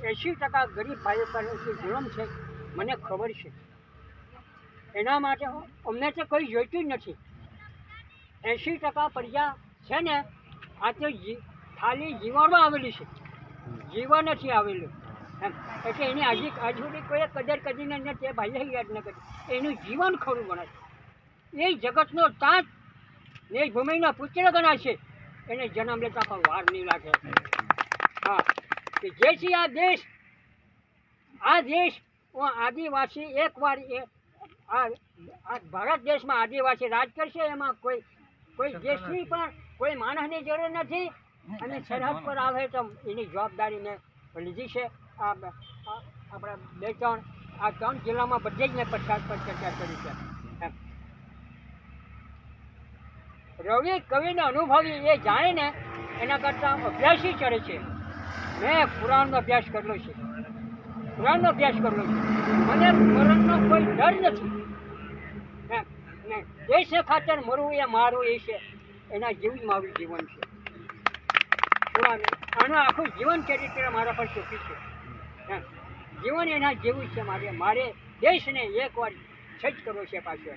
80% ગરીબ ભાઈઓ પર જે જુલમ છે મને ખબર છે. એના માટે અમને તો કંઈ જોઈતું જ નથી. 80% પ્રજા છે ને આ તો ખાલી જીવનમાં આવેલી છે, જીવવા નથી આવેલું એમ. એટલે એની આજ સુધી કોઈ કદર કરીને નથી, ભાઈએ યાદ ન કરી. એનું જીવન ખરું ગણાય. એ જગતનો તાજ ને ભૂમિનો પુત્ર ગણાય છે. એને જન્મ લેતા પણ વાર નહીં લાગે. હા, કે જેથી આ દેશ આદિવાસી એકવાર આ ભારત દેશમાં આદિવાસી રાજ કરશે. એમાં કોઈ દેશની પણ કોઈ માણસની જરૂર નથી. અને સરહદ પર આવે તો એની જવાબદારી મેં લીધી છે. આપણા 3 જિલ્લામાં બધે જ મેં પ્રચાર પર ચર્ચા કરી છે. રવિ કવિને અનુભવી એ જાણે ને એના કરતાં અભ્યાસી ચડે છે. મેં પુરાણનો અભ્યાસ કરેલો છે, મને મરણનો કોઈ ડર નથી. દેશ ખાતર મરવું એ મારું એ છે. એના જેવું જ મારું જીવન છે. આનું આખું જીવન ચરિત્ર મારા પર ચોખ્ખી છે. જીવન એના જેવું જ છે. મારે દેશને એકવાર સજ્જ કરવો છે પાછો.